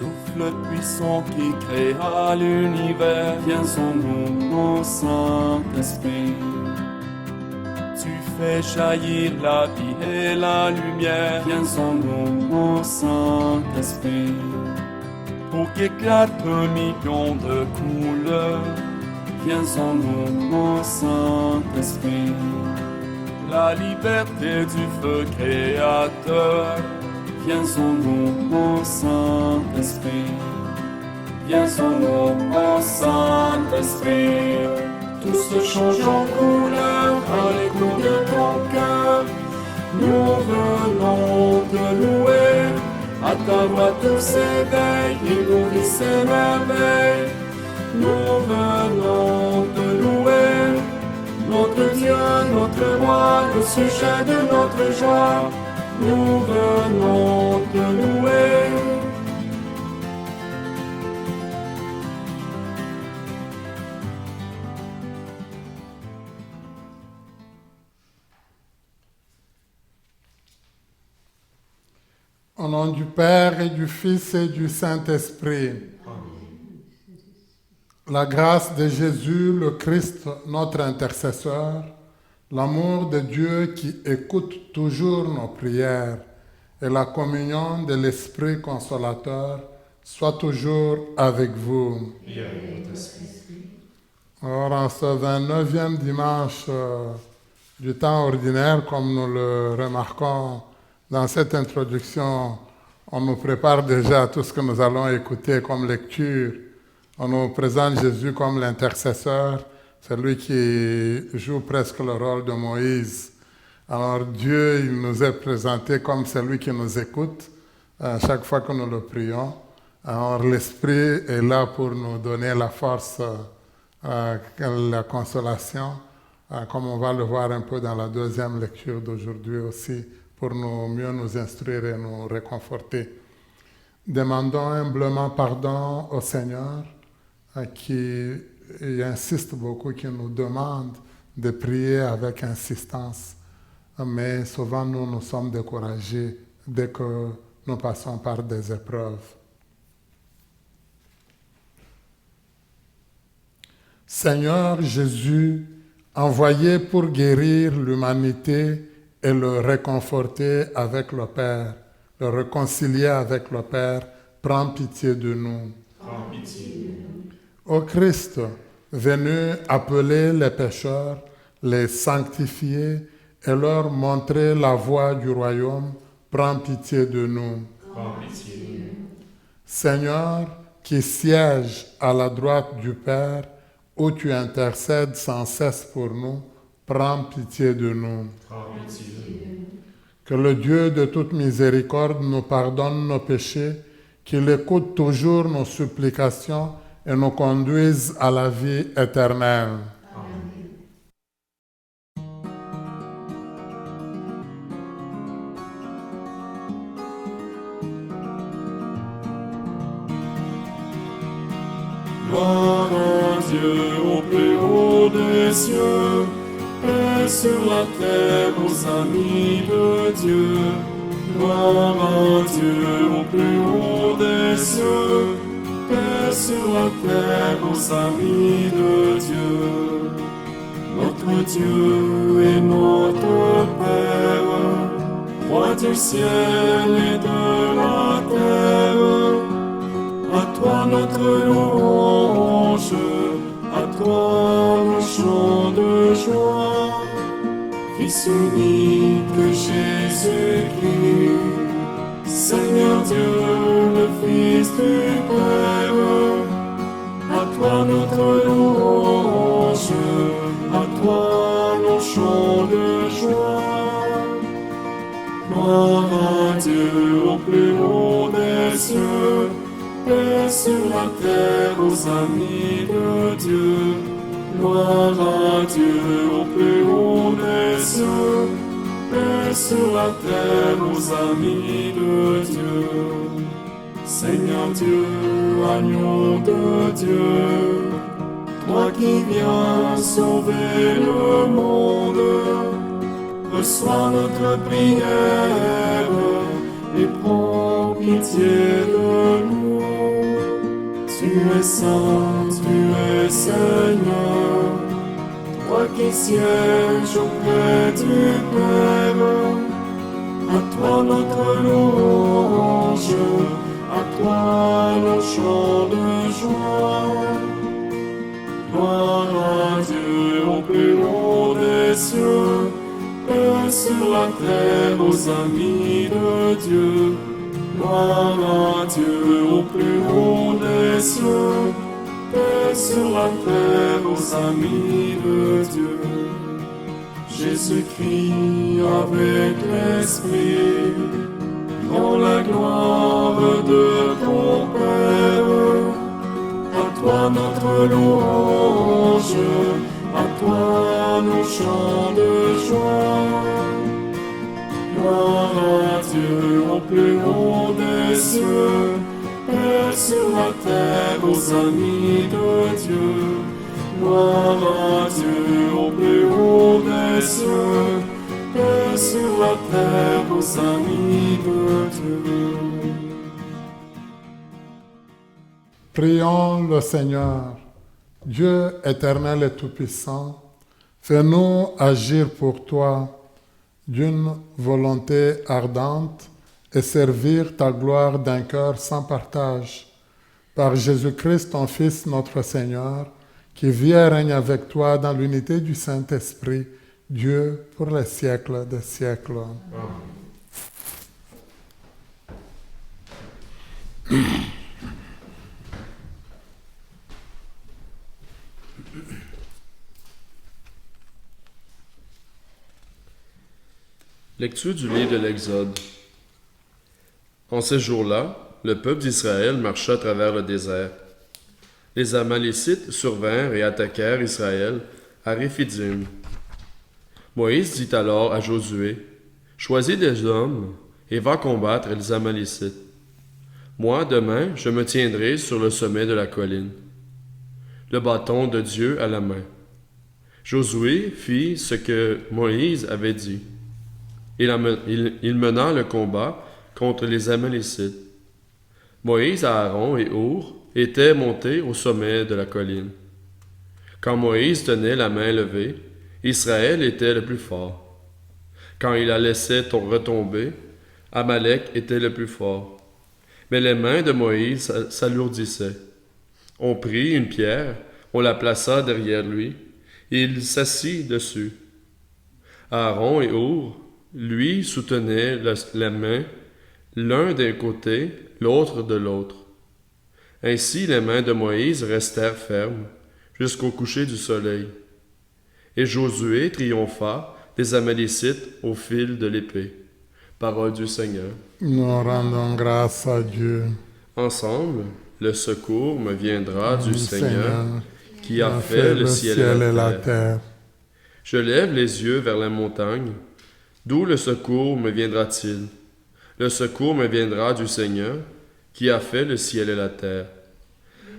Souffle puissant qui créa l'univers, viens en nous, mon Saint-Esprit. Tu fais jaillir la vie et la lumière, viens en nous, mon Saint-Esprit. Pour qu'éclate un million de couleurs, viens en nous, mon Saint-Esprit. La liberté du feu créateur, viens en nous, mon Saint-Esprit. Viens en nous, mon Saint-Esprit. Tout se change en couleur à l'écho de ton cœur. Nous venons te louer. À ta voix tout s'éveille et nourrit ses merveilles. Nous venons te louer. Notre Dieu, notre roi, le sujet de notre joie. Nous venons te louer. Au nom du Père et du Fils et du Saint-Esprit. La grâce de Jésus, le Christ, notre intercesseur, l'amour de Dieu qui écoute toujours nos prières et la communion de l'Esprit consolateur soit toujours avec vous. Et avec votre esprit. Alors, en ce 29e dimanche du temps ordinaire, comme nous le remarquons dans cette introduction, on nous prépare déjà à tout ce que nous allons écouter comme lecture. On nous présente Jésus comme l'intercesseur, celui qui joue presque le rôle de Moïse. Alors Dieu, il nous est présenté comme celui qui nous écoute chaque fois que nous le prions. Alors l'Esprit est là pour nous donner la force, la consolation, comme on va le voir un peu dans la deuxième lecture d'aujourd'hui aussi, pour mieux nous instruire et nous réconforter. Demandons humblement pardon au Seigneur, qui insiste beaucoup, qui nous demande de prier avec insistance. Mais souvent, nous sommes découragés dès que nous passons par des épreuves. Seigneur Jésus, envoyé pour guérir l'humanité et le réconforter avec le Père, le réconcilier avec le Père, prends pitié de nous. Prends pitié de nous. Ô Christ, venu appeler les pécheurs, les sanctifier et leur montrer la voie du royaume, prends pitié de nous. Prends pitié de nous. Seigneur, qui siège à la droite du Père, où tu intercèdes sans cesse pour nous, prends pitié de nous. Prends pitié de nous. Que le Dieu de toute miséricorde nous pardonne nos péchés, qu'il écoute toujours nos supplications et nous conduise à la vie éternelle. Amen. Gloire à Dieu au plus haut des cieux, paix sur la terre aux amis de Dieu. Gloire à Dieu au plus haut des cieux, paix sur la terre aux amis de Dieu. Notre Dieu est notre Père, roi du ciel et de la terre. À toi notre louange, à toi le chant de joie. Fils unique Jésus-Christ, Seigneur Dieu, le Fils du Père. À toi notre louange, à toi nos chants de joie. Gloire à Dieu au plus haut des cieux, paix sur la terre aux amis de Dieu. Gloire à Dieu au plus haut des cieux, paix sur la terre aux amis de Dieu. Seigneur Dieu, agneau de Dieu, toi qui viens sauver le monde, reçois notre prière et prends pitié de nous. Tu es saint, tu es Seigneur, toi qui sièges auprès du Père. À toi notre louange, à toi nos chants de joie. Gloire à Dieu au plus haut des cieux, et sur la terre aux amis de Dieu. Gloire à Dieu au plus haut des cieux, et sur la terre aux amis de Dieu. Jésus-Christ avec l'Esprit, dans la gloire de ton Père. À toi notre louange, à toi nos chants de joie. Gloire à Dieu au plus haut des cieux, et sur la terre aux amis de Dieu. Gloire à Dieu au plus haut des cieux, et sur la terre aux amis de Dieu. Prions le Seigneur. Dieu éternel et tout-puissant, fais-nous agir pour toi d'une volonté ardente et servir ta gloire d'un cœur sans partage. Par Jésus-Christ, ton Fils, notre Seigneur, qui vit et règne avec toi dans l'unité du Saint-Esprit, Dieu pour les siècles des siècles. Lecture du livre de l'Exode. En ces jours-là, le peuple d'Israël marcha à travers le désert. Les Amalécites survinrent et attaquèrent Israël à Réphidim. Moïse dit alors à Josué, « Choisis des hommes et va combattre les Amalécites. Moi, demain, je me tiendrai sur le sommet de la colline, le bâton de Dieu à la main. » Josué fit ce que Moïse avait dit. Il mena le combat contre les Amalécites. Moïse, Aaron et Our étaient montés au sommet de la colline. Quand Moïse tenait la main levée, Israël était le plus fort. Quand il la laissait retomber, Amalek était le plus fort. Mais les mains de Moïse s'alourdissaient. On prit une pierre, on la plaça derrière lui, et il s'assit dessus. Aaron et Our lui soutenaient la main, l'un d'un côté, l'autre de l'autre. Ainsi les mains de Moïse restèrent fermes jusqu'au coucher du soleil. Et Josué triompha des Amalécites au fil de l'épée. Parole du Seigneur. Nous rendons grâce à Dieu. Ensemble, le secours me viendra du Seigneur qui a fait le ciel et la terre. Je lève les yeux vers la montagne. D'où le secours me viendra-t-il? Le secours me viendra du Seigneur, qui a fait le ciel et la terre.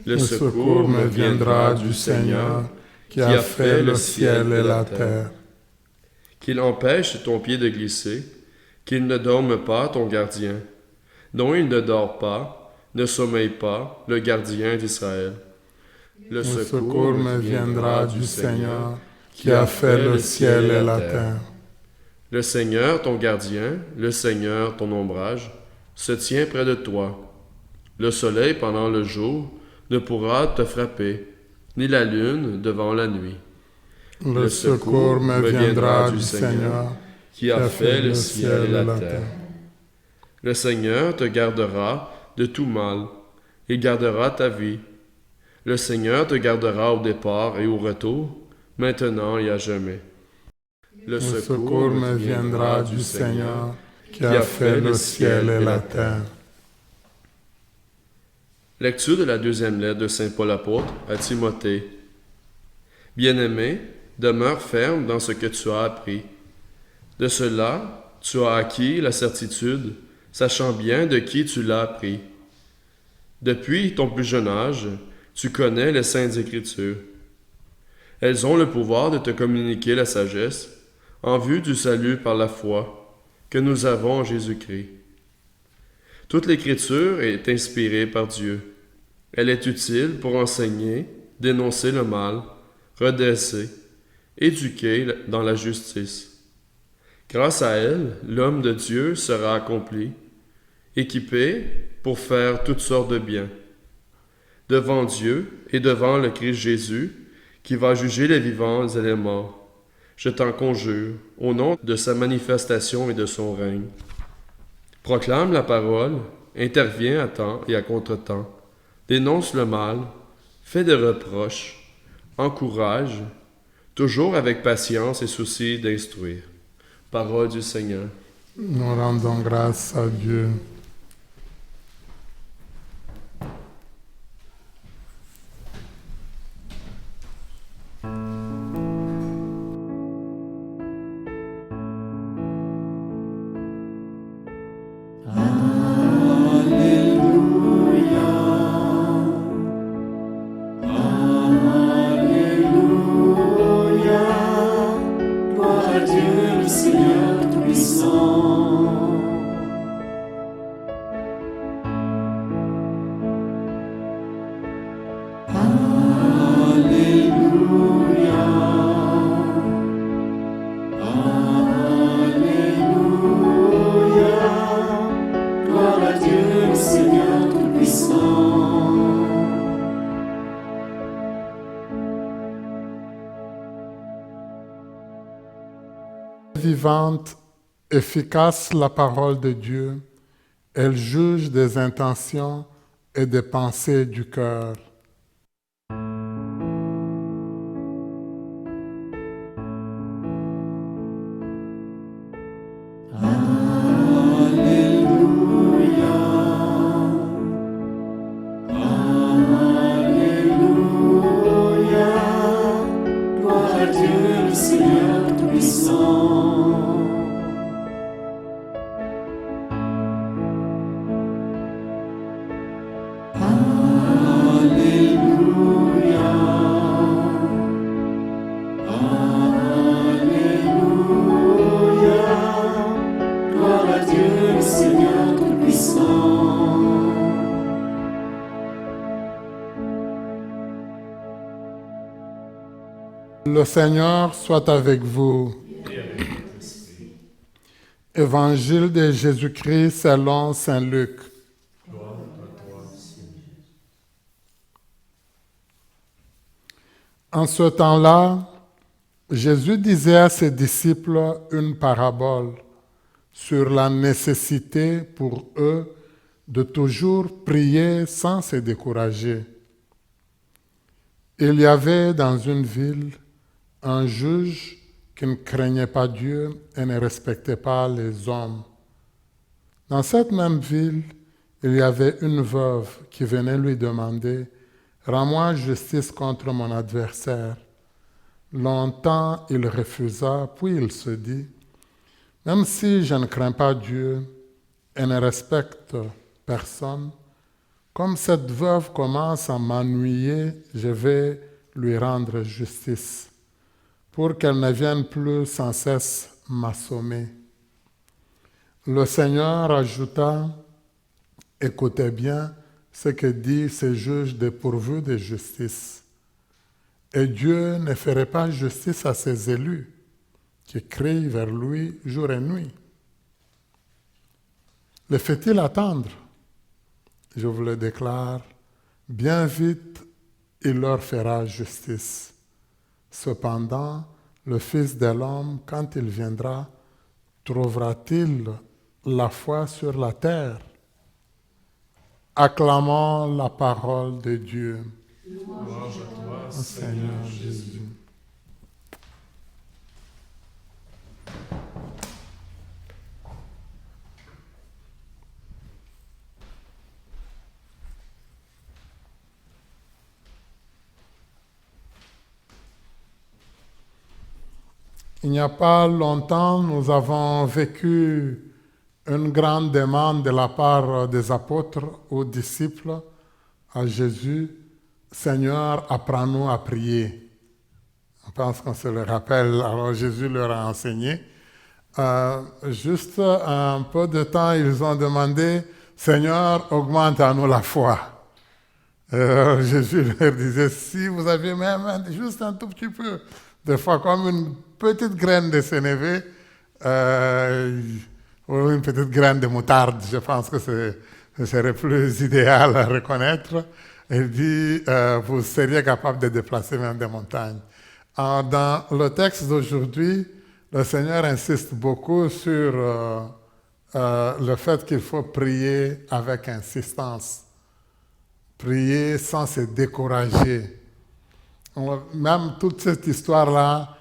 Le secours me viendra du Seigneur, qui a fait le ciel et la terre. Qu'il empêche ton pied de glisser, qu'il ne dorme pas ton gardien, dont il ne dort pas, ne sommeille pas, le gardien d'Israël. Le secours me viendra du Seigneur, qui a fait le ciel et la terre. Le Seigneur, ton gardien, le Seigneur, ton ombrage, se tient près de toi. Le soleil pendant le jour ne pourra te frapper, ni la lune devant la nuit. Le secours me viendra du Seigneur, qui a fait le ciel et la terre. Le Seigneur te gardera de tout mal, et gardera ta vie. Le Seigneur te gardera au départ et au retour, maintenant et à jamais. Le secours me viendra du Seigneur, qui a fait le ciel et la terre. Lecture de la deuxième lettre de Saint Paul apôtre à Timothée. Bien-aimé, demeure ferme dans ce que tu as appris. De cela, tu as acquis la certitude, sachant bien de qui tu l'as appris. Depuis ton plus jeune âge, tu connais les saintes Écritures. Elles ont le pouvoir de te communiquer la sagesse, en vue du salut par la foi que nous avons en Jésus-Christ. Toute l'Écriture est inspirée par Dieu. Elle est utile pour enseigner, dénoncer le mal, redresser, éduquer dans la justice. Grâce à elle, l'homme de Dieu sera accompli, équipé pour faire toutes sortes de biens. Devant Dieu et devant le Christ Jésus, qui va juger les vivants et les morts. Je t'en conjure, au nom de sa manifestation et de son règne. Proclame la parole, interviens à temps et à contre-temps, dénonce le mal, fais des reproches, encourage, toujours avec patience et souci d'instruire. Parole du Seigneur. Nous rendons grâce à Dieu. Gloire à Dieu, le Seigneur Tout-Puissant. Alléluia. Alléluia. Gloire à Dieu, le Seigneur Tout-Puissant. Vivante, efficace la parole de Dieu, elle juge des intentions et des pensées du cœur. Alléluia. Alléluia. Gloire à Dieu, le Seigneur Tout-Puissant. Alléluia. Alléluia. Gloire à Dieu, le Seigneur Tout-Puissant. Le Seigneur soit avec vous. Évangile de Jésus-Christ selon Saint Luc. En ce temps-là, Jésus disait à ses disciples une parabole sur la nécessité pour eux de toujours prier sans se décourager. Il y avait dans une ville un juge qui ne craignait pas Dieu et ne respectait pas les hommes. Dans cette même ville, il y avait une veuve qui venait lui demander « Rends-moi justice contre mon adversaire ». Longtemps, il refusa, puis il se dit « Même si je ne crains pas Dieu et ne respecte personne, comme cette veuve commence à m'ennuyer, je vais lui rendre justice, pour qu'elle ne vienne plus sans cesse m'assommer. » Le Seigneur ajouta « Écoutez bien ce que dit ce juge dépourvu de justice. Et Dieu ne ferait pas justice à ses élus, qui crient vers lui jour et nuit. Le fait-il attendre? Je vous le déclare, bien vite, il leur fera justice. Cependant, le Fils de l'homme, quand il viendra, trouvera-t-il la foi sur la terre? Acclamons la parole de Dieu. Louange à toi, Seigneur Jésus. Il n'y a pas longtemps, nous avons vécu une grande demande de la part des apôtres aux disciples à Jésus. Seigneur, apprends-nous à prier. Je pense qu'on se le rappelle. Alors Jésus leur a enseigné. Juste un peu de temps, ils ont demandé, Seigneur, augmente à nous la foi. Jésus leur disait, si vous aviez même juste un tout petit peu, des fois comme une petite graine de sénévé, ou une petite graine de moutarde, je pense que ce serait plus idéal à reconnaître. Il dit, vous seriez capable de déplacer même des montagnes. Alors, dans le texte d'aujourd'hui, le Seigneur insiste beaucoup sur le fait qu'il faut prier avec insistance, prier sans se décourager. Même toute cette histoire-là,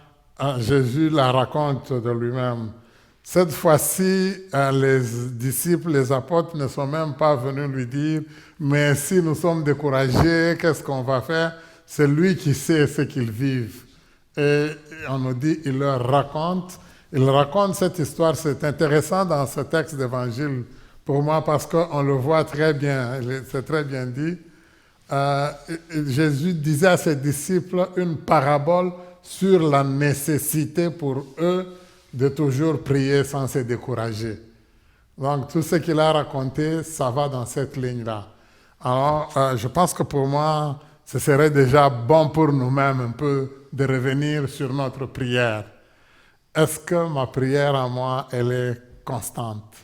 Jésus la raconte de lui-même. Cette fois-ci, les disciples, les apôtres ne sont même pas venus lui dire « Mais si nous sommes découragés, qu'est-ce qu'on va faire ?» C'est lui qui sait ce qu'ils vivent. Et on nous dit, il raconte cette histoire. C'est intéressant dans ce texte d'évangile pour moi parce qu'on le voit très bien, c'est très bien dit. Jésus disait à ses disciples une parabole sur la nécessité pour eux de toujours prier sans se décourager. Donc tout ce qu'il a raconté, ça va dans cette ligne-là. Alors je pense que pour moi, ce serait déjà bon pour nous-mêmes un peu de revenir sur notre prière. Est-ce que ma prière à moi, elle est constante?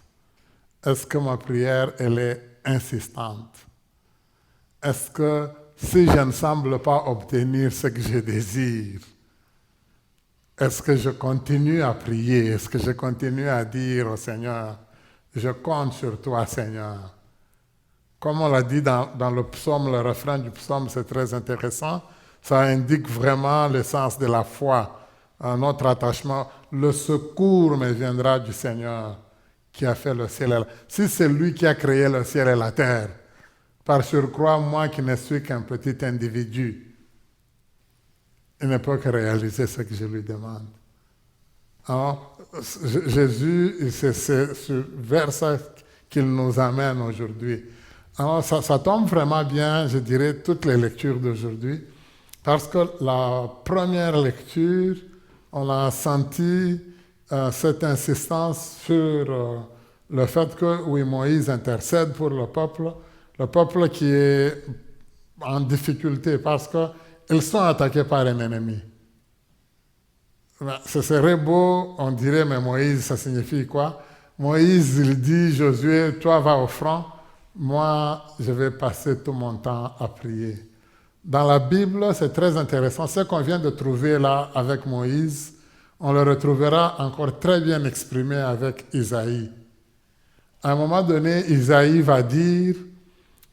Est-ce que ma prière, elle est insistante? Est-ce que si je ne semble pas obtenir ce que je désire, est-ce que je continue à prier? Est-ce que je continue à dire au Seigneur, je compte sur toi, Seigneur? Comme on l'a dit dans le psaume, le refrain du psaume, c'est très intéressant. Ça indique vraiment l'essence de la foi, notre attachement. Le secours me viendra du Seigneur qui a fait le ciel et la terre. Si c'est lui qui a créé le ciel et la terre, par surcroît, moi qui ne suis qu'un petit individu, il ne peut que réaliser ce que je lui demande. Alors, Jésus, c'est vers ça qu'il nous amène aujourd'hui. Alors, ça tombe vraiment bien, je dirais, toutes les lectures d'aujourd'hui, parce que la première lecture, on a senti cette insistance sur le fait que, oui, Moïse intercède pour le peuple qui est en difficulté, parce qu'ils sont attaqués par un ennemi. Ce serait beau, on dirait, mais Moïse, ça signifie quoi? Moïse, il dit, Josué, toi va au front, moi, je vais passer tout mon temps à prier. Dans la Bible, c'est très intéressant. Ce qu'on vient de trouver là avec Moïse, on le retrouvera encore très bien exprimé avec Isaïe. À un moment donné, Isaïe va dire,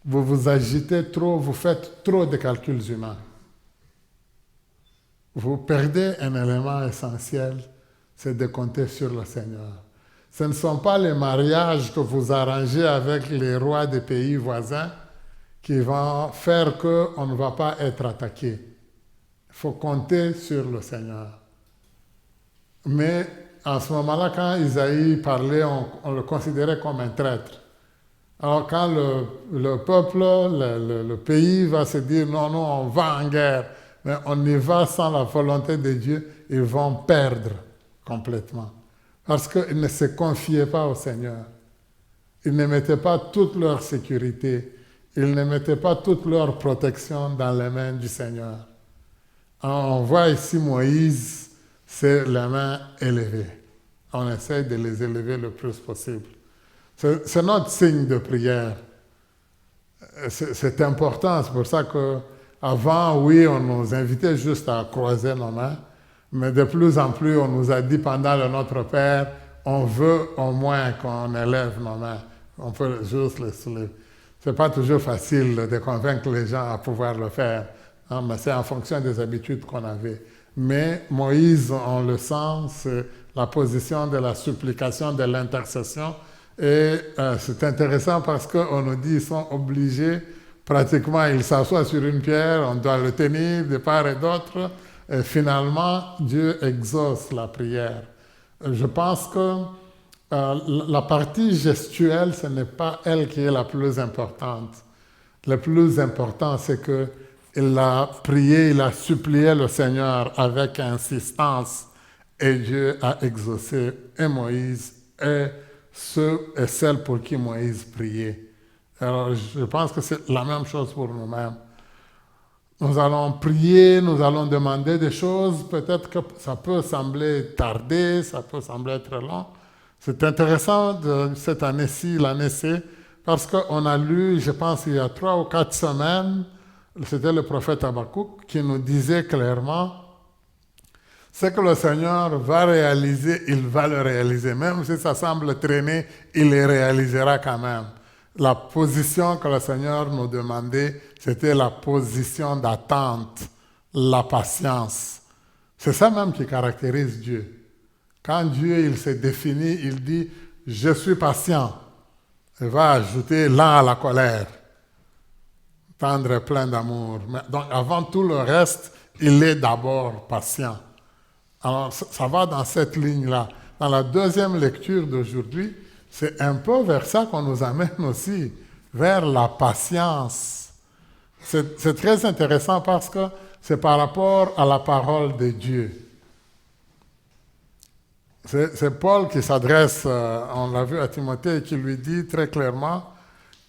vous vous agitez trop, vous faites trop de calculs humains. Vous perdez un élément essentiel, c'est de compter sur le Seigneur. Ce ne sont pas les mariages que vous arrangez avec les rois des pays voisins qui vont faire qu'on ne va pas être attaqué. Il faut compter sur le Seigneur. Mais en ce moment-là, quand Isaïe parlait, on le considérait comme un traître. Alors quand le peuple, le pays va se dire non, on va en guerre, mais on y va sans la volonté de Dieu, ils vont perdre complètement. Parce qu'ils ne se confiaient pas au Seigneur. Ils ne mettaient pas toute leur sécurité, ils ne mettaient pas toute leur protection dans les mains du Seigneur. Alors, on voit ici Moïse, c'est les mains élevées. On essaie de les élever le plus possible. C'est notre signe de prière. C'est important, c'est pour ça qu'avant, oui, on nous invitait juste à croiser nos mains, mais de plus en plus, on nous a dit pendant le Notre Père, on veut au moins qu'on élève nos mains. On peut juste les soulever. Ce n'est pas toujours facile de convaincre les gens à pouvoir le faire, hein, mais c'est en fonction des habitudes qu'on avait. Mais Moïse, on le sent, c'est la position de la supplication, de l'intercession. Et c'est intéressant parce qu'on nous dit qu'ils sont obligés, pratiquement, ils s'assoient sur une pierre, on doit le tenir de part et d'autre. Et finalement, Dieu exauce la prière. Je pense que la partie gestuelle, ce n'est pas elle qui est la plus importante. Le plus important, c'est qu'il a prié, il a supplié le Seigneur avec insistance. Et Dieu a exaucé et Moïse et ceux et celles pour qui Moïse priait. Alors, je pense que c'est la même chose pour nous-mêmes. Nous allons prier, nous allons demander des choses, peut-être que ça peut sembler tarder, ça peut sembler très long. C'est intéressant de cette année-ci, l'année-ci, parce qu'on a lu, je pense il y a 3 ou 4 semaines, c'était le prophète Habakkuk qui nous disait clairement, ce que le Seigneur va réaliser, il va le réaliser. Même si ça semble traîner, il le réalisera quand même. La position que le Seigneur nous demandait, c'était la position d'attente, la patience. C'est ça même qui caractérise Dieu. Quand Dieu il se définit, il dit « je suis patient ». Il va ajouter « lent à la colère ». Tendre et plein d'amour. Donc avant tout le reste, il est d'abord patient. Alors ça va dans cette ligne-là. Dans la deuxième lecture d'aujourd'hui, c'est un peu vers ça qu'on nous amène aussi, vers la patience. C'est très intéressant parce que c'est par rapport à la parole de Dieu. C'est Paul qui s'adresse, on l'a vu à Timothée, et qui lui dit très clairement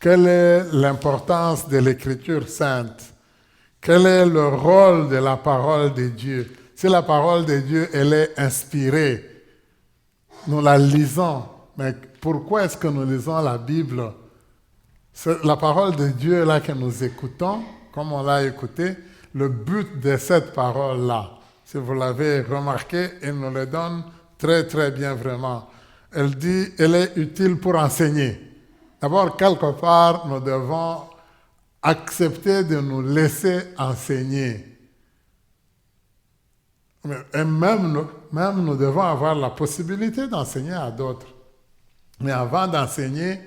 quelle est l'importance de l'Écriture sainte, quel est le rôle de la parole de Dieu. Si la parole de Dieu, elle est inspirée, nous la lisons, mais pourquoi est-ce que nous lisons la Bible? C'est la parole de Dieu là que nous écoutons, comme on l'a écouté, le but de cette parole-là, si vous l'avez remarqué, il nous le donne très très bien vraiment. Elle dit, elle est utile pour enseigner. D'abord, quelque part, nous devons accepter de nous laisser enseigner. Et même nous devons avoir la possibilité d'enseigner à d'autres. Mais avant d'enseigner,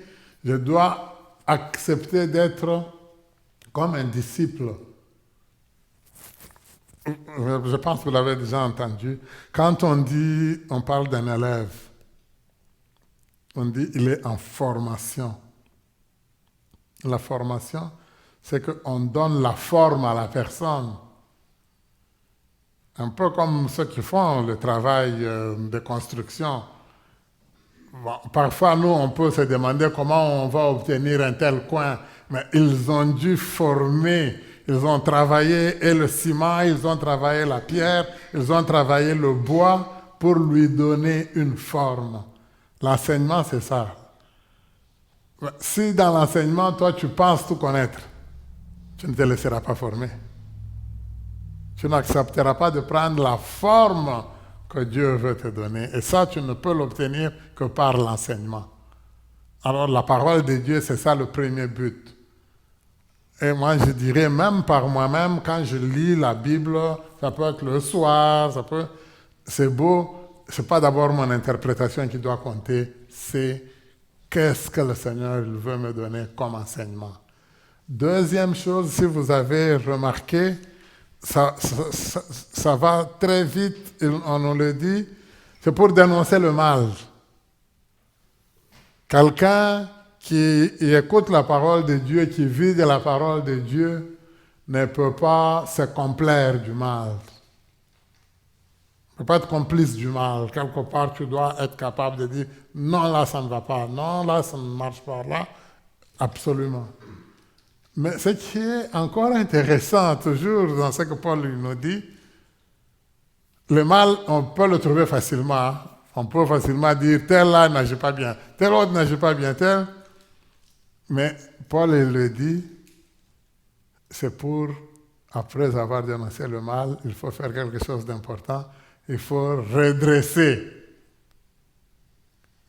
je dois accepter d'être comme un disciple. Je pense que vous l'avez déjà entendu. Quand on parle d'un élève, on dit il est en formation. La formation, c'est qu'on donne la forme à la personne. Un peu comme ceux qui font le travail de construction. Bon, parfois, nous, on peut se demander comment on va obtenir un tel coin, mais ils ont dû former, ils ont travaillé et le ciment, ils ont travaillé la pierre, ils ont travaillé le bois pour lui donner une forme. L'enseignement, c'est ça. Si dans l'enseignement, toi, tu penses tout connaître, tu ne te laisseras pas former. Tu n'accepteras pas de prendre la forme que Dieu veut te donner. Et ça, tu ne peux l'obtenir que par l'enseignement. Alors, la parole de Dieu, c'est ça le premier but. Et moi, je dirais, même par moi-même, quand je lis la Bible, ça peut être le soir, c'est beau. Ce n'est pas d'abord mon interprétation qui doit compter, c'est qu'est-ce que le Seigneur veut me donner comme enseignement. Deuxième chose, si vous avez remarqué, ça va très vite, on nous le dit, c'est pour dénoncer le mal. Quelqu'un qui écoute la parole de Dieu, qui vit de la parole de Dieu, ne peut pas se complaire du mal. Ne peut pas être complice du mal. Quelque part, tu dois être capable de dire « Non, là, ça ne va pas. Non, là, ça ne marche pas. Là, absolument. » Mais ce qui est encore intéressant, toujours dans ce que Paul nous dit, le mal, on peut le trouver facilement. On peut facilement dire, tel là n'agit pas bien, tel autre n'agit pas bien, tel. Mais Paul il le dit, c'est pour, après avoir dénoncé le mal, il faut faire quelque chose d'important, il faut redresser.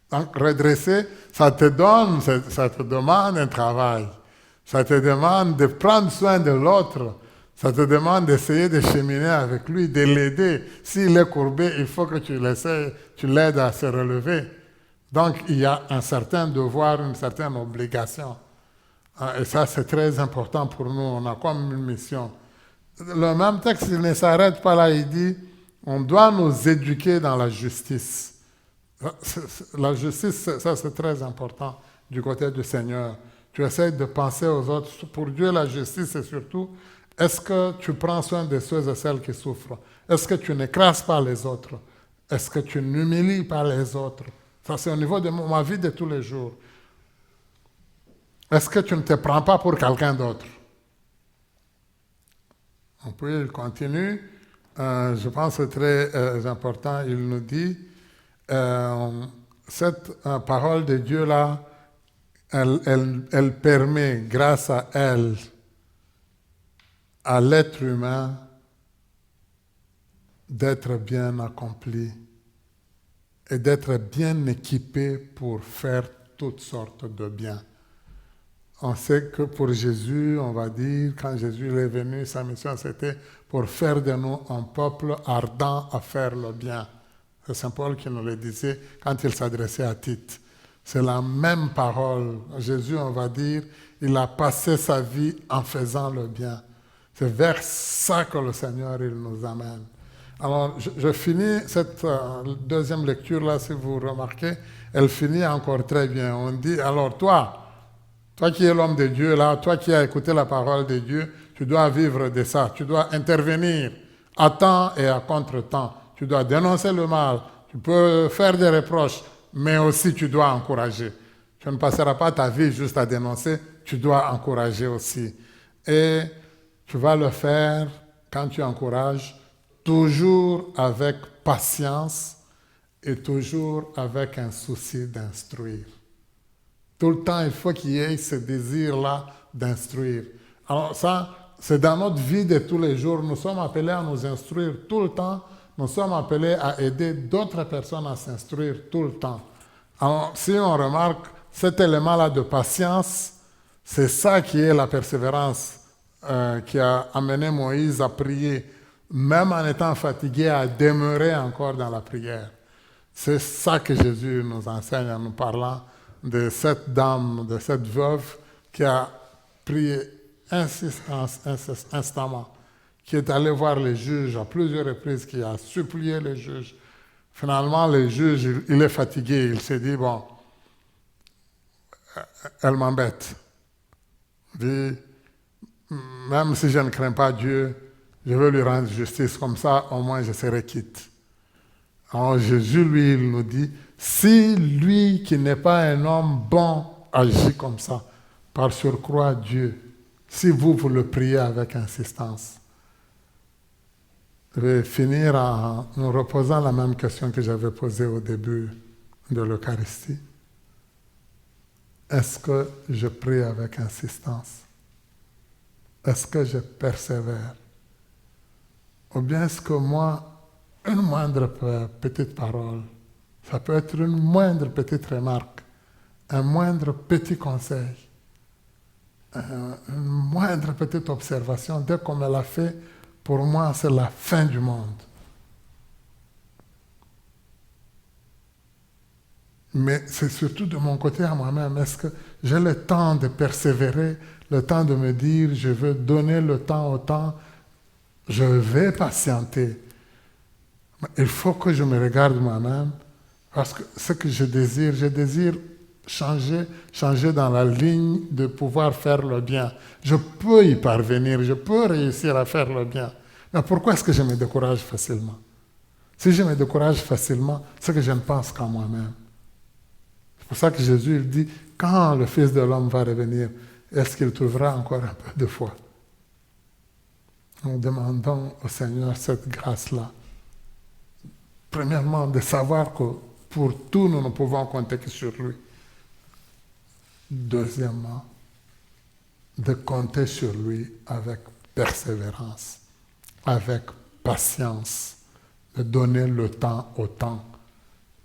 Donc redresser, ça te demande un travail. Ça te demande de prendre soin de l'autre. Ça te demande d'essayer de cheminer avec lui, de l'aider. S'il est courbé, il faut que tu l'aides à se relever. Donc, il y a un certain devoir, une certaine obligation. Et ça, c'est très important pour nous. On a comme une mission. Le même texte, il ne s'arrête pas là. Il dit, on doit nous éduquer dans la justice. La justice, ça c'est très important du côté du Seigneur. Tu essaies de penser aux autres. Pour Dieu, la justice, c'est surtout, est-ce que tu prends soin de ceux et celles qui souffrent? Est-ce que tu n'écrases pas les autres? Est-ce que tu n'humilies pas les autres? Ça, c'est au niveau de ma vie de tous les jours. Est-ce que tu ne te prends pas pour quelqu'un d'autre? Puis il continue, je pense que c'est très important, il nous dit, cette parole de Dieu-là, elle permet, grâce à elle, à l'être humain d'être bien accompli et d'être bien équipé pour faire toutes sortes de biens. On sait que pour Jésus, on va dire, quand Jésus est venu, sa mission c'était pour faire de nous un peuple ardent à faire le bien. C'est Saint Paul qui nous le disait quand il s'adressait à Tite. C'est la même parole. Jésus, on va dire, il a passé sa vie en faisant le bien. C'est vers ça que le Seigneur il nous amène. Alors, je finis cette deuxième lecture-là, si vous remarquez, elle finit encore très bien. On dit, alors toi qui es l'homme de Dieu, là, toi qui as écouté la parole de Dieu, tu dois vivre de ça. Tu dois intervenir à temps et à contre-temps. Tu dois dénoncer le mal. Tu peux faire des reproches, mais aussi tu dois encourager. Tu ne passeras pas ta vie juste à dénoncer, tu dois encourager aussi. Et tu vas le faire quand tu encourages, toujours avec patience et toujours avec un souci d'instruire. Tout le temps, il faut qu'il y ait ce désir-là d'instruire. Alors ça, c'est dans notre vie de tous les jours. Nous sommes appelés à nous instruire tout le temps. Nous sommes appelés à aider d'autres personnes à s'instruire tout le temps. Alors, si on remarque cet élément-là de patience, c'est ça qui est la persévérance qui a amené Moïse à prier, même en étant fatigué, à demeurer encore dans la prière. C'est ça que Jésus nous enseigne en nous parlant de cette dame, de cette veuve qui a prié instamment, qui est allée voir les juges à plusieurs reprises, qui a supplié les juges. Finalement, le juge, il est fatigué, il s'est dit, bon, elle m'embête. Dit, même si je ne crains pas Dieu, je veux lui rendre justice, comme ça, au moins je serai quitte. Alors Jésus, lui, il nous dit, si lui qui n'est pas un homme bon agit comme ça, par surcroît Dieu, si vous le priez avec insistance. Je vais finir en nous reposant la même question que j'avais posée au début de l'Eucharistie. Est-ce que je prie avec insistance? Est-ce que je persévère? Ou bien est-ce que moi, une moindre petite parole, ça peut être une moindre petite remarque, un moindre petit conseil, une moindre petite observation, dès qu'on me l'a fait, pour moi, c'est la fin du monde. Mais c'est surtout de mon côté à moi-même. Est-ce que j'ai le temps de persévérer, le temps de me dire, je veux donner le temps au temps, je vais patienter. Il faut que je me regarde moi-même, parce que ce que je désire changer dans la ligne de pouvoir faire le bien. Je peux y parvenir, je peux réussir à faire le bien. Mais pourquoi est-ce que je me décourage facilement? Si je me décourage facilement, c'est que je ne pense qu'à moi-même. C'est pour ça que Jésus il dit, quand le Fils de l'homme va revenir, est-ce qu'il trouvera encore un peu de foi? Nous demandons au Seigneur cette grâce-là. Premièrement, de savoir que pour tout, nous ne pouvons compter que sur lui. Deuxièmement, de compter sur lui avec persévérance, avec patience, de donner le temps au temps.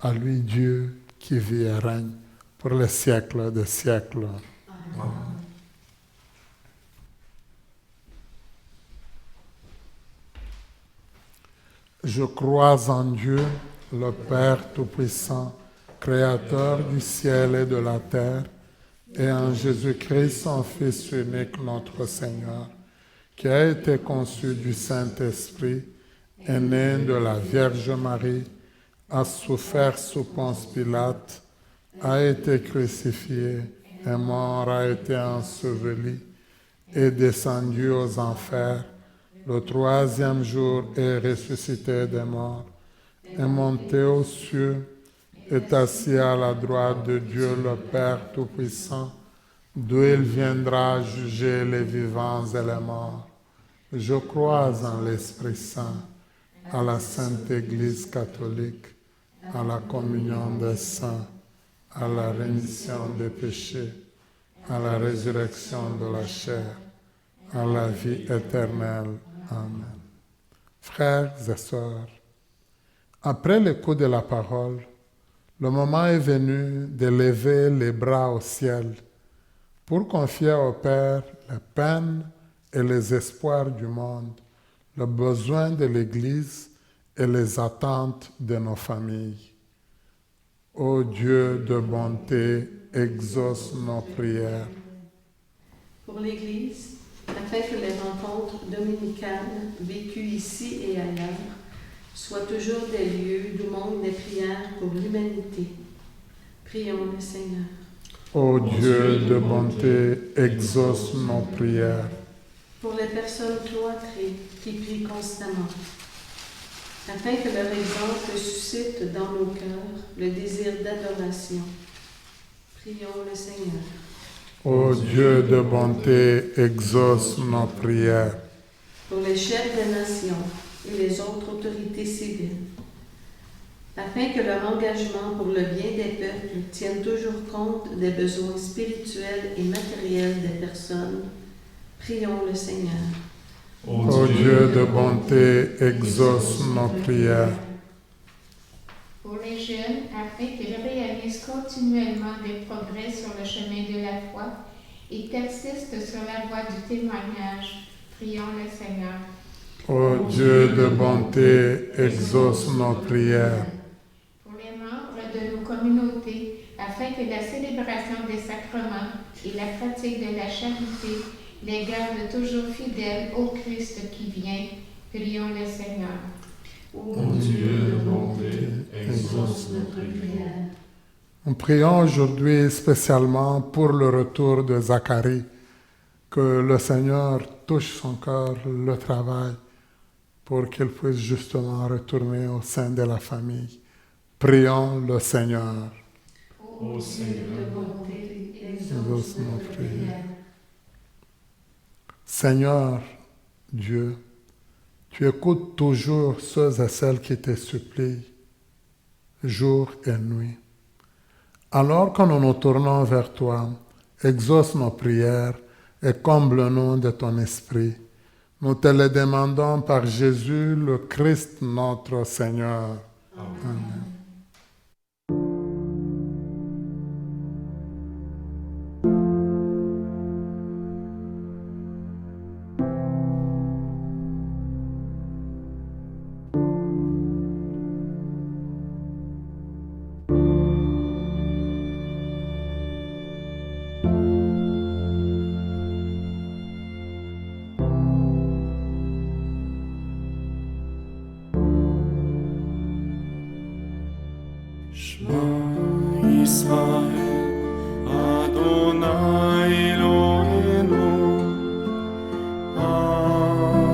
À lui, Dieu, qui vit et règne pour les siècles des siècles. Amen. Je crois en Dieu, le Père Tout-Puissant, Créateur du ciel et de la terre, et en Jésus-Christ, son Fils unique, notre Seigneur, qui a été conçu du Saint-Esprit, est né de la Vierge Marie, a souffert sous Ponce Pilate, a été crucifié, est mort, a été enseveli, est descendu aux enfers. Le troisième jour est ressuscité des morts, est monté aux cieux, est assis à la droite de Dieu le Père Tout-Puissant, d'où il viendra juger les vivants et les morts. Je crois en l'Esprit Saint, à la Sainte Église catholique, à la communion des saints, à la rémission des péchés, à la résurrection de la chair, à la vie éternelle. Amen. Frères et sœurs, après l'écoute de la parole, le moment est venu de lever les bras au ciel pour confier au Père les peines et les espoirs du monde, le besoin de l'Église et les attentes de nos familles. Ô Dieu de bonté, exauce nos prières. Pour l'Église, afin que les rencontres dominicales vécues ici et ailleurs soient toujours des lieux d'où montent des prières pour l'humanité. Prions le Seigneur. Ô Dieu de bonté, exauce nos prières. Pour les personnes cloîtrées qui prient constamment, afin que leur exemple suscite dans nos cœurs le désir d'adoration. Prions le Seigneur. Ô Dieu de bonté, exauce nos prières. Pour les chefs des nations et les autres autorités civiles, afin que leur engagement pour le bien des peuples tienne toujours compte des besoins spirituels et matériels des personnes. Prions le Seigneur. Ô Dieu de bonté, exauce nos prières. Pour les jeunes, afin qu'ils réalisent continuellement des progrès sur le chemin de la foi et persistent sur la voie du témoignage. Prions le Seigneur. Ô Dieu de bonté, exauce nos prières. Pour les membres de nos communautés, afin que la célébration des sacrements et la pratique de la charité les gardent toujours fidèles au Christ qui vient. Prions le Seigneur. Ô Dieu de bonté, exauce notre prière. Nous prions aujourd'hui spécialement pour le retour de Zacharie, que le Seigneur touche son cœur, le travail, pour qu'il puisse justement retourner au sein de la famille. Prions le Seigneur. Ô Seigneur, Exauce nos prières. Seigneur Dieu, tu écoutes toujours ceux et celles qui te supplient, jour et nuit. Alors que nous nous tournons vers toi, exauce nos prières et comble-nous de ton esprit. Nous te le demandons par Jésus, le Christ, notre Seigneur. Amen. Israël, Adonai Eloheinu, Adonai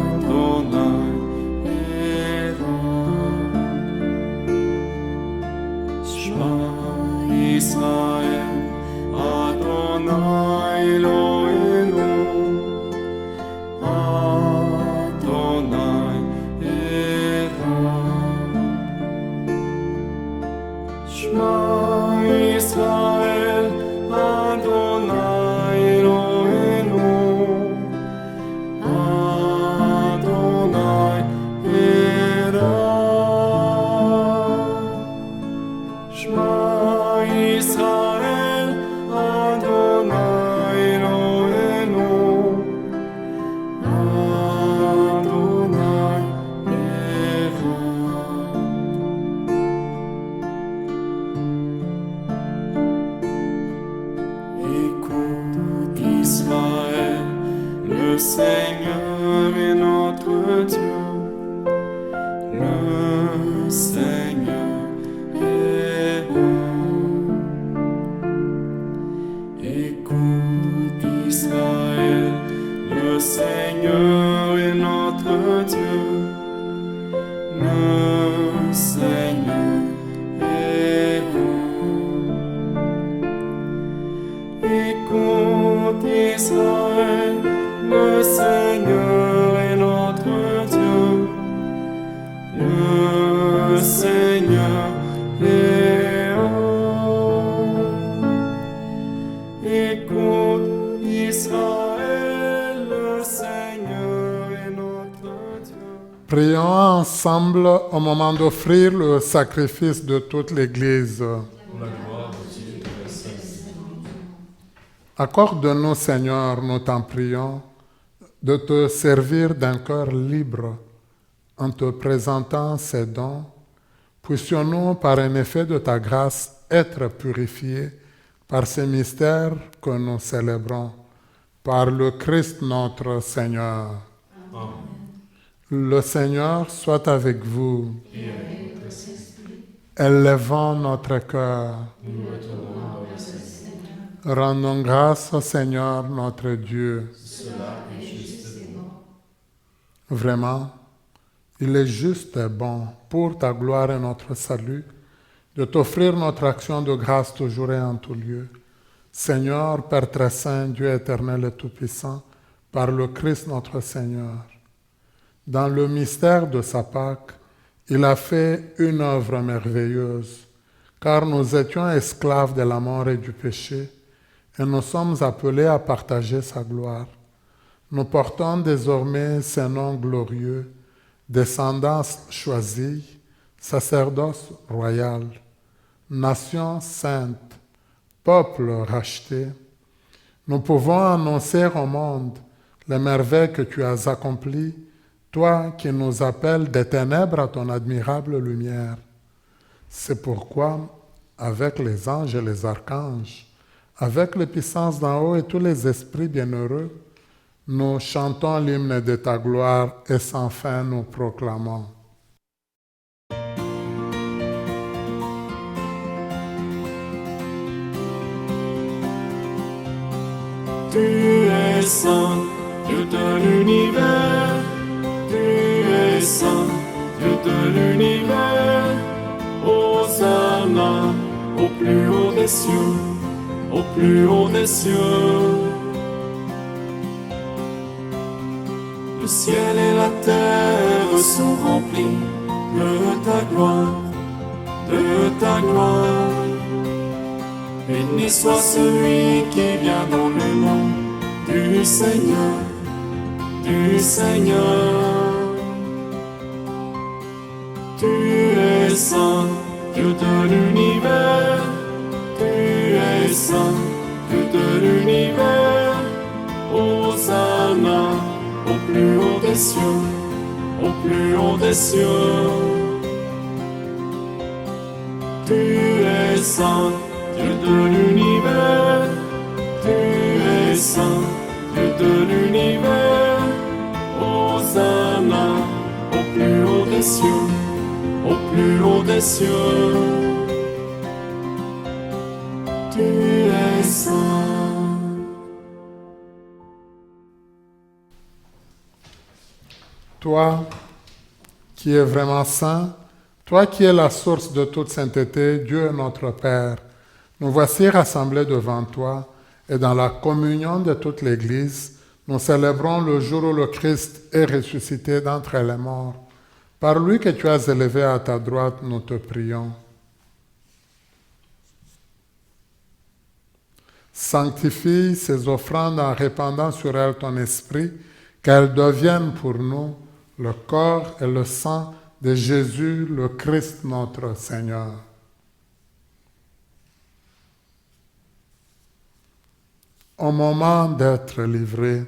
Echad. Shema Israël, Adonai Eloheinu, Adonai Echad. Shema Israël, Adonai Eloheinu, Adonai Echad. Shema Israël, Adonai Eloheinu, Adonai Echad. Écoute Israël, le Seigneur est notre Dieu, le Seigneur est un. Écoute Israël, le Seigneur est notre Dieu, le Seigneur est un. Écoute Prions ensemble au moment d'offrir le sacrifice de toute l'Église. Pour la gloire de Dieu et la sainteté. Accorde-nous, Seigneur, nous t'en prions, de te servir d'un cœur libre en te présentant ces dons. Puissions-nous, par un effet de ta grâce, être purifiés par ces mystères que nous célébrons, par le Christ notre Seigneur. Amen. Le Seigneur soit avec vous. Et avec votre esprit, Élevons notre cœur. nous le tenons dans le Seigneur. Rendons grâce au Seigneur notre Dieu. Cela est juste et bon. Vraiment, il est juste et bon pour ta gloire et notre salut de t'offrir notre action de grâce toujours et en tout lieu. Seigneur, Père très saint, Dieu éternel et tout-puissant, par le Christ notre Seigneur. Dans le mystère de sa Pâque, il a fait une œuvre merveilleuse, car nous étions esclaves de la mort et du péché, et nous sommes appelés à partager sa gloire. Nous portons désormais ces noms glorieux, descendance choisie, sacerdoce royal, nation sainte, peuple racheté. Nous pouvons annoncer au monde les merveilles que tu as accomplies, toi qui nous appelles des ténèbres à ton admirable lumière. C'est pourquoi, avec les anges et les archanges, avec les puissances d'en haut et tous les esprits bienheureux, nous chantons l'hymne de ta gloire et sans fin nous proclamons. Tu es saint, Dieu de l'univers. Tu es saint, Dieu de l'univers. Hosanna au plus haut des cieux, au plus haut des cieux. Le ciel et la terre sont remplis de ta gloire, de ta gloire. Béni soit celui qui vient dans le nom du Seigneur, du Seigneur. Tu es saint, Dieu de l'univers. Tu es saint, Dieu de l'univers. Hosanna au plus haut des cieux, au plus haut des cieux. Tu es saint, Dieu de l'univers. Tu es saint, Dieu de l'univers. Hosanna au plus haut des cieux, au plus haut des cieux. Tu es saint. Toi qui es vraiment saint, toi qui es la source de toute sainteté, Dieu notre Père, nous voici rassemblés devant toi et dans la communion de toute l'Église, nous célébrons le jour où le Christ est ressuscité d'entre les morts. Par lui que tu as élevé à ta droite, nous te prions. Sanctifie ces offrandes en répandant sur elles ton esprit, qu'elles deviennent pour nous le corps et le sang de Jésus, le Christ notre Seigneur. Au moment d'être livré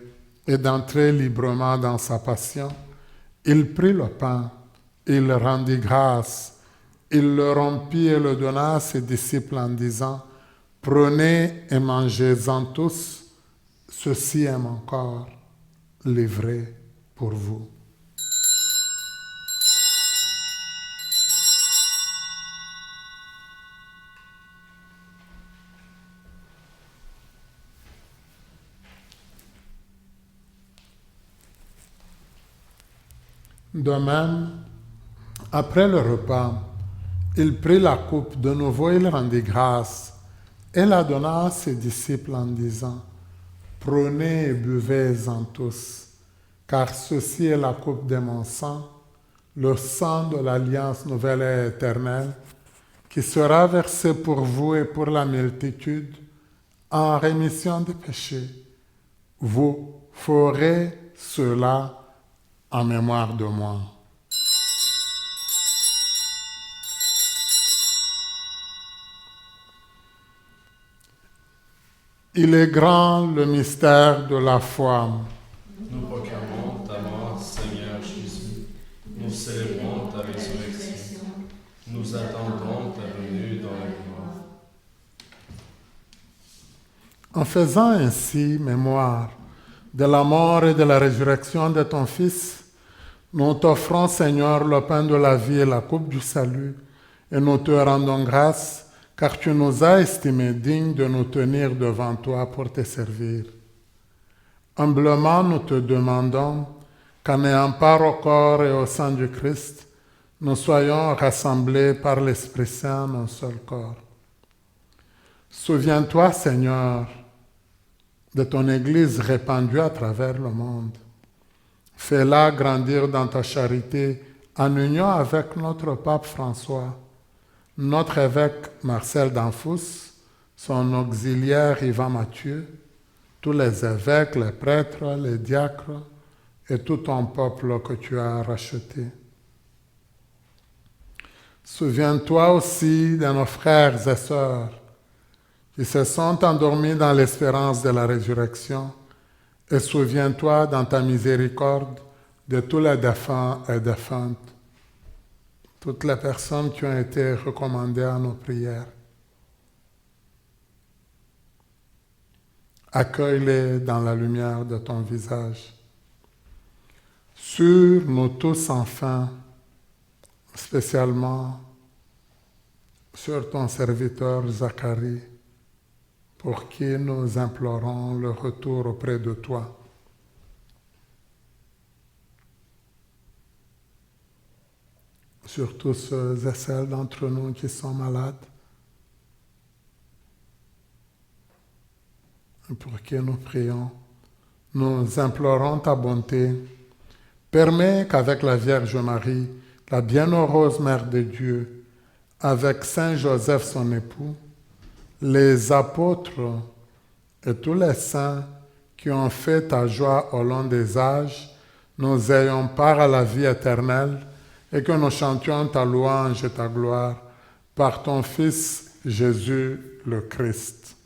et d'entrer librement dans sa passion, il prit le pain, il rendit grâce, il le rompit et le donna à ses disciples en disant, « Prenez et mangez-en tous, ceci est mon corps, livré pour vous. » De même, après le repas, il prit la coupe, de nouveau il rendit grâce et la donna à ses disciples en disant, « Prenez et buvez-en tous, car ceci est la coupe de mon sang, le sang de l'alliance nouvelle et éternelle, qui sera versé pour vous et pour la multitude en rémission des péchés. Vous ferez cela en mémoire de moi. » Il est grand le mystère de la foi. Nous proclamons ta mort, Seigneur Jésus. Nous célébrons ta résurrection. Nous attendons ta venue dans la gloire. En faisant ainsi mémoire de la mort et de la résurrection de ton Fils, nous t'offrons, Seigneur, le pain de la vie et la coupe du salut, et nous te rendons grâce, car tu nous as estimés dignes de nous tenir devant toi pour te servir. Humblement, nous te demandons qu'en ayant part au corps et au sang du Christ, nous soyons rassemblés par l'Esprit Saint en un seul corps. Souviens-toi, Seigneur, de ton Église répandue à travers le monde. Fais-la grandir dans ta charité en union avec notre pape François, notre évêque Marcel d'Anfous, son auxiliaire Yvan Mathieu, tous les évêques, les prêtres, les diacres et tout ton peuple que tu as racheté. Souviens-toi aussi de nos frères et sœurs qui se sont endormis dans l'espérance de la résurrection, et souviens-toi dans ta miséricorde de tous les défunts et défuntes, toutes les personnes qui ont été recommandées à nos prières. Accueille-les dans la lumière de ton visage. Sur nous tous enfin, spécialement sur ton serviteur Zacharie, pour qui nous implorons le retour auprès de toi. Sur tous ceux et celles d'entre nous qui sont malades, et pour qui nous prions, nous implorons ta bonté. Permets qu'avec la Vierge Marie, la bienheureuse Mère de Dieu, avec Saint Joseph son époux, les apôtres et tous les saints qui ont fait ta joie au long des âges, nous ayons part à la vie éternelle et que nous chantions ta louange et ta gloire par ton Fils Jésus le Christ.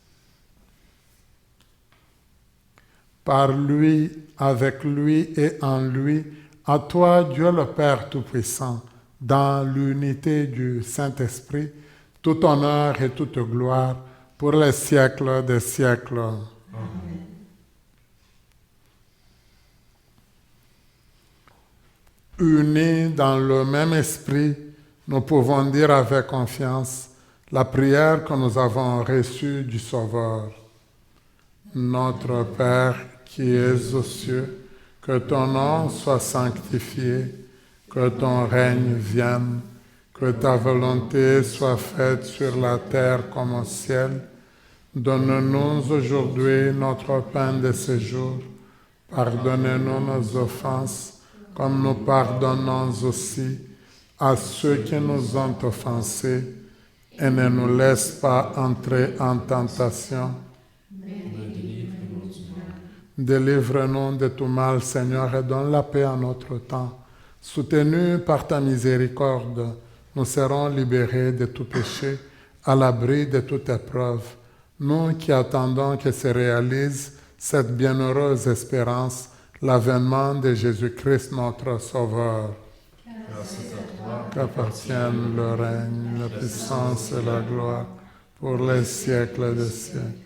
Par lui, avec lui et en lui, à toi, Dieu le Père Tout-Puissant, dans l'unité du Saint-Esprit, tout honneur et toute gloire pour les siècles des siècles. Amen. Unis dans le même esprit, nous pouvons dire avec confiance la prière que nous avons reçue du Sauveur. Notre Père qui es aux cieux, que ton nom soit sanctifié, que ton règne vienne, que ta volonté soit faite sur la terre comme au ciel. Donne-nous aujourd'hui notre pain de ce jour. Pardonne-nous nos offenses, comme nous pardonnons aussi à ceux qui nous ont offensés, et ne nous laisse pas entrer en tentation. Délivre-nous de tout mal, Seigneur, et donne la paix à notre temps. Soutenus par ta miséricorde, nous serons libérés de tout péché, à l'abri de toute épreuve. Nous qui attendons que se réalise cette bienheureuse espérance, l'avènement de Jésus-Christ notre Sauveur. Grâce à toi, Qu'appartiennent le règne, la puissance et la gloire pour les siècles des siècles.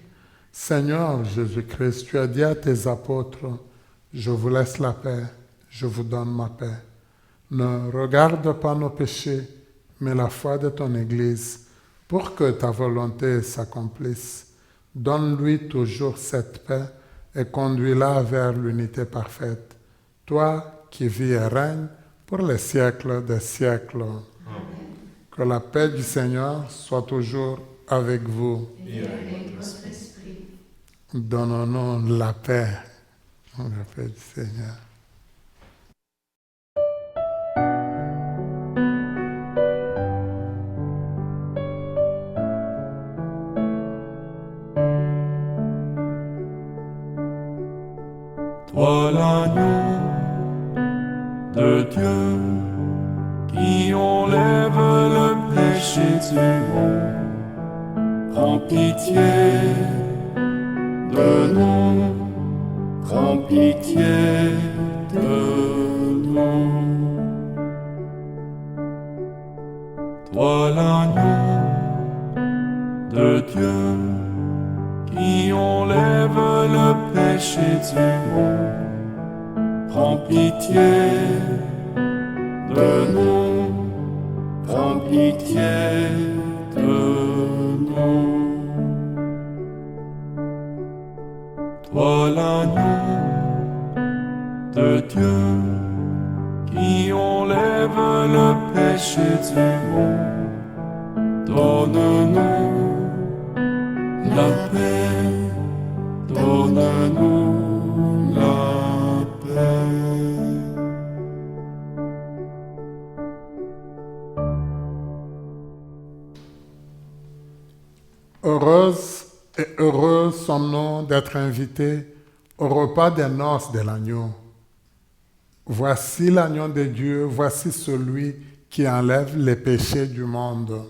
Seigneur Jésus-Christ, tu as dit à tes apôtres, je vous laisse la paix, je vous donne ma paix. Ne regarde pas nos péchés, mais la foi de ton Église, pour que ta volonté s'accomplisse. Donne-lui toujours cette paix et conduis-la vers l'unité parfaite. Toi qui vis et règnes pour les siècles des siècles. Amen. Que la paix du Seigneur soit toujours avec vous. Et avec votre esprit. Donnons-nous la paix du Seigneur. Toi l'agneau de Dieu qui enlève le péché du monde, prends pitié de nous, prends pitié de nous. Toi l'agneau de Dieu, qui enlève le péché du monde, prends pitié de nous, prends pitié de nous. Toi l'agneau de Dieu, qui enlève le péché du monde, donne-nous la paix, donne-nous la paix. Heureuse et heureux sommes-nous d'être invités au repas des noces de l'agneau. Voici l'agneau de Dieu, voici celui qui enlève les péchés du monde.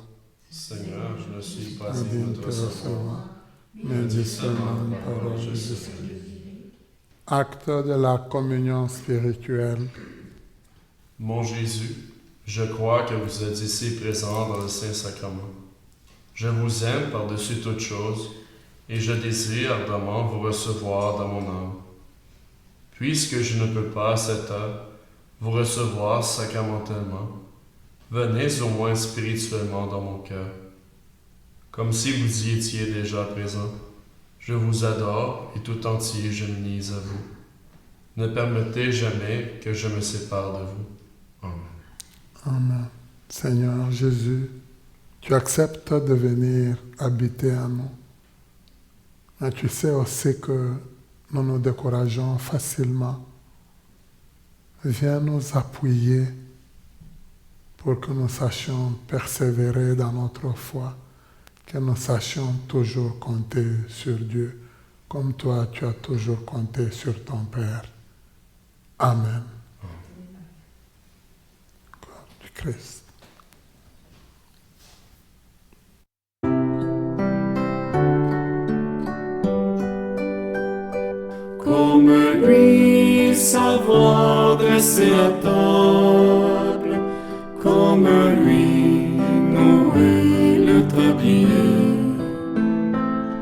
Seigneur, je ne suis pas Digne digne de de te recevoir, recevoir, mais mais dis dis seulement seulement une une parole, parole, je je serai serai guéri. Acte de la communion spirituelle. Mon Jésus, je crois que vous êtes ici présent dans le Saint-Sacrement. Je vous aime par-dessus toute chose et je désire ardemment vous recevoir dans mon âme. Puisque je ne peux pas à cette heure vous recevoir sacramentellement, venez au moins spirituellement dans mon cœur. Comme si vous y étiez déjà présent, je vous adore et tout entier je m'unise à vous. Ne permettez jamais que je me sépare de vous. Amen. Amen. Seigneur Jésus, tu acceptes de venir habiter en nous. Mais tu sais aussi que nous nous décourageons facilement. Viens nous appuyer pour que nous sachions persévérer dans notre foi, que nous sachions toujours compter sur Dieu, comme toi tu as toujours compté sur ton Père. Amen. Corps du Christ. Comme lui, savoir dresser à table, comme lui, nouer le tablier,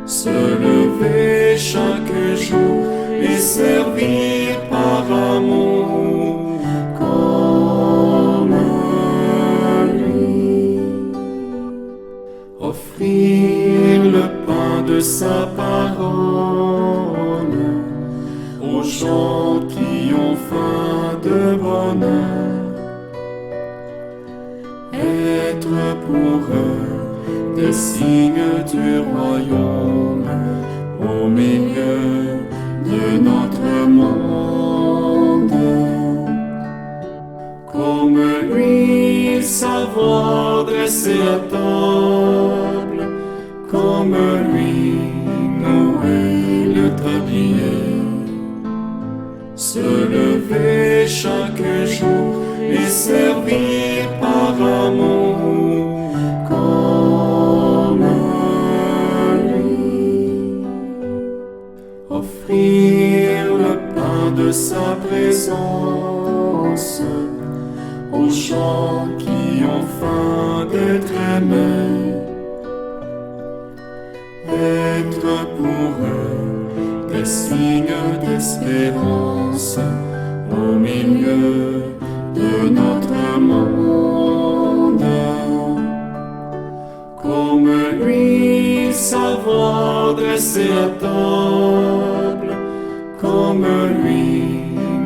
se lever chaque jour et servir par amour, comme lui, offrir le pain de sa parole aux gens qui ont faim de bonheur, être pour eux des signes du royaume au milieu de notre monde. Comme lui, savoir dresser à table, comme lui, nouer le tablier, se lever chaque jour et servir par amour, comme lui, offrir le pain de sa présence aux gens qui ont faim d'être aimés, être pour eux des signes d'espérance au milieu de notre monde. Comme lui, savoir dresser à table, comme lui,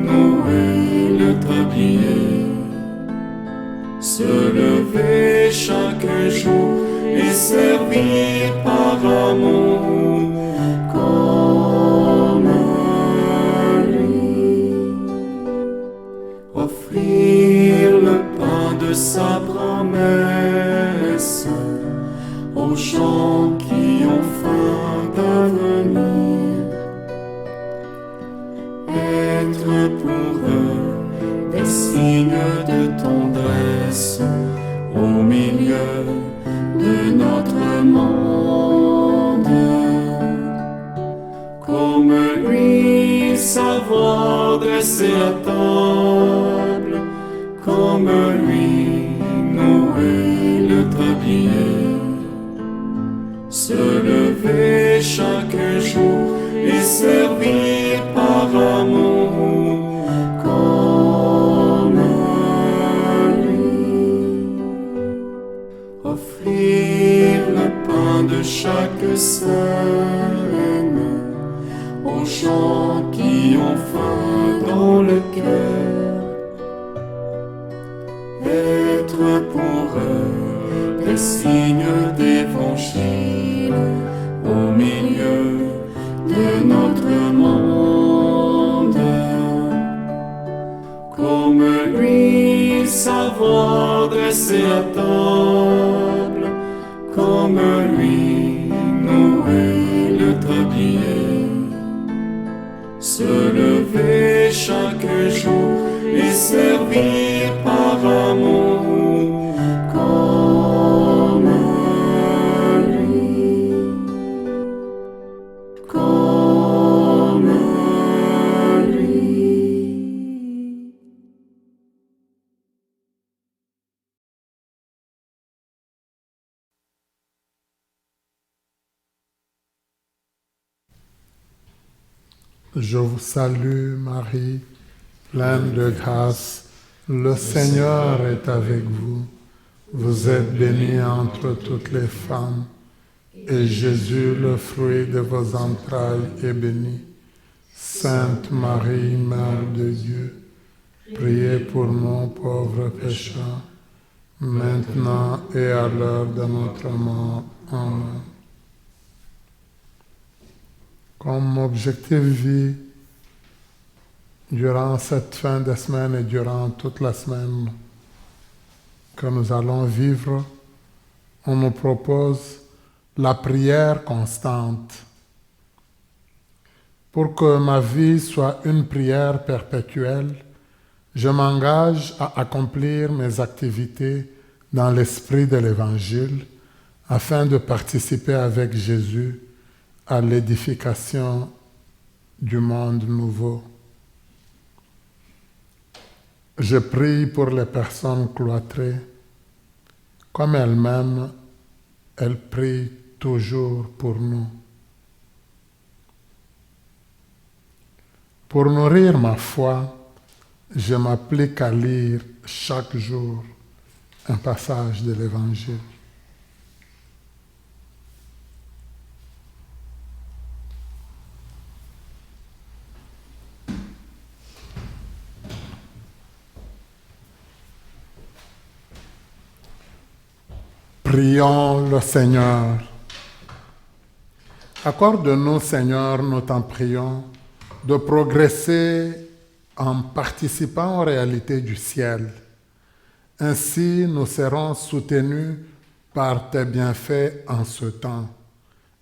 nouer le tablier, se lever chaque jour et servir par amour, comme lui, offrir le pain de sa promesse aux gens qui ont faim d'avenir, être pour eux des signes de tendresse au milieu de notre monde. dressés à table, comme lui, Noé le tablier. Se lever chaque jour et servir par amour, comme lui. Offrir le pain de chaque semaine aux gens qui ont faim dans le cœur. Être pour eux des signes d'évangile au milieu de notre monde. Comme lui, savoir dresser à table, comme lui, Noé le tablier. Se lever chaque jour et servir par amour, comme lui, comme lui. Je vous salue Marie, pleine de grâce, le Seigneur est avec vous. Vous êtes bénie entre toutes les femmes, et Jésus, le fruit de vos entrailles, est béni. Sainte Marie, Mère de Dieu, priez pour nous pauvres pécheurs, maintenant et à l'heure de notre mort. Amen. Comme objectif vie, durant cette fin de semaine et durant toute la semaine que nous allons vivre, on nous propose la prière constante. Pour que ma vie soit une prière perpétuelle, je m'engage à accomplir mes activités dans l'esprit de l'Évangile afin de participer avec Jésus à l'édification du monde nouveau. Je prie pour les personnes cloîtrées. Comme elles-mêmes, elles prient toujours pour nous. Pour nourrir ma foi, je m'applique à lire chaque jour un passage de l'Évangile. Prions le Seigneur. Accorde-nous, Seigneur, nous t'en prions, de progresser en participant aux réalités du ciel. Ainsi, nous serons soutenus par tes bienfaits en ce temps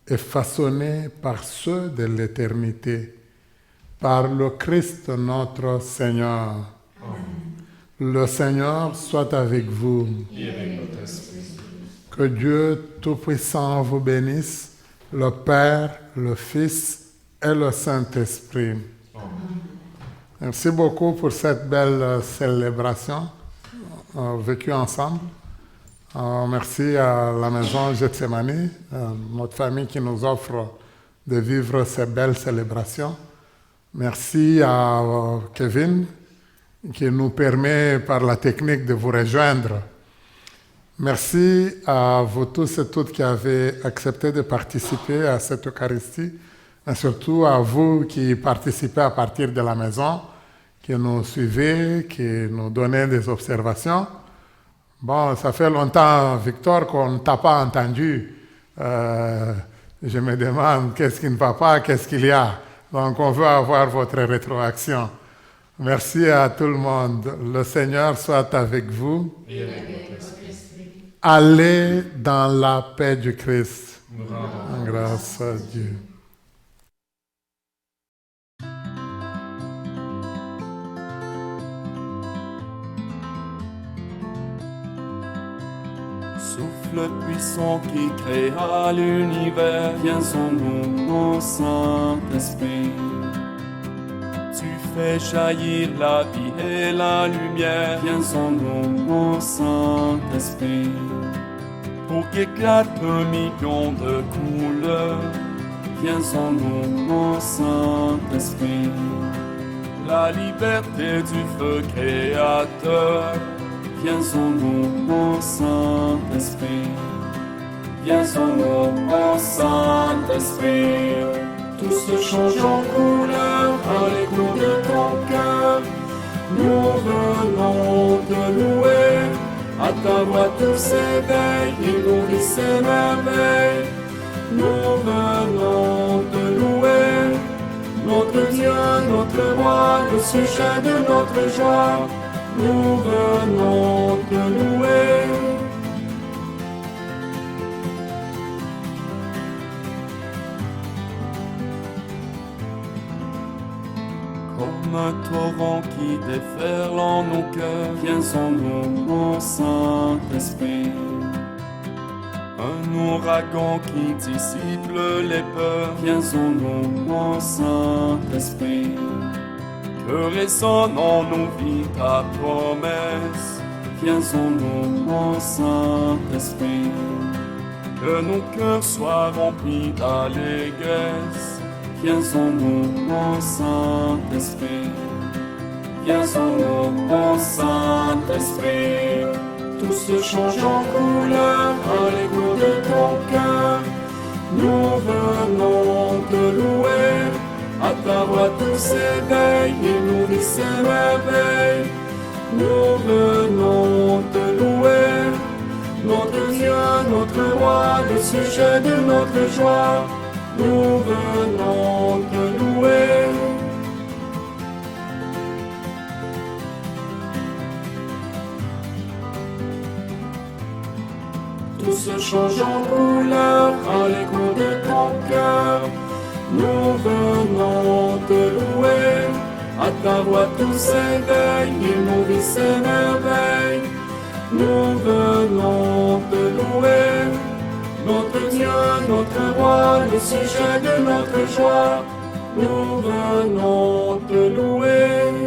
et façonnés par ceux de l'éternité. Par le Christ notre Seigneur. Amen. Le Seigneur soit avec vous. Et avec votre esprit. Que Dieu Tout-Puissant vous bénisse, le Père, le Fils et le Saint-Esprit. Amen. Merci beaucoup pour cette belle célébration vécue ensemble. Merci à la maison Gethsemane, notre famille qui nous offre de vivre ces belles célébrations. Merci à Kevin qui nous permet par la technique de vous rejoindre. Merci à vous tous et toutes qui avez accepté de participer à cette Eucharistie, et surtout à vous qui participez à partir de la maison, qui nous suivez, qui nous donnez des observations. Bon, ça fait longtemps, Victor, qu'on ne t'a pas entendu. Je me demande qu'est-ce qui ne va pas, qu'est-ce qu'il y a. Donc, on veut avoir votre rétroaction. Merci à tout le monde. Le Seigneur soit avec vous. Et avec votre esprit. Allez dans la paix du Christ. Nous rendons Grâce à Dieu. Souffle puissant qui créa l'univers, viens en nous, ô Saint-Esprit. Tu fais jaillir la vie et la lumière. Viens en nous, ô Saint-Esprit, pour qu'éclate un million de couleurs. Viens en nous, ô Saint-Esprit, la liberté du feu créateur. Viens en nous, ô Saint-Esprit. Viens en nous, ô Saint-Esprit. Tout se change en couleur à l'écho de ton cœur. Nous venons te louer. À ta voix tout s'éveille et nourrit ses merveilles. Nous venons te louer. Notre Dieu, notre roi, le sujet de notre joie. Nous venons te louer. Comme un torrent qui déferle en nos cœurs, viens en nous, ô Saint-Esprit. Un ouragan qui dissipe les peurs, viens en nous, ô Saint-Esprit. Que résonne en nos vies ta promesse, viens en nous, ô Saint-Esprit. Que nos cœurs soient remplis d'allégresse, viens en nous, ô Saint-Esprit. Viens en nous, ô Saint-Esprit. Tout se change en couleur à l'écho de ton cœur. Nous venons te louer. À ta voix tout s'éveille et nourrit ses merveilles. Nous venons te louer. Notre Dieu, notre roi, le sujet de notre joie. Nous venons te louer. Tout se change en couleur à l'écho de ton cœur. Nous venons te louer. À ta voix tout s'éveille et nourrit ses merveilles. Nous venons te louer. Notre Dieu, notre roi, le sujet de notre joie. Nous venons te louer.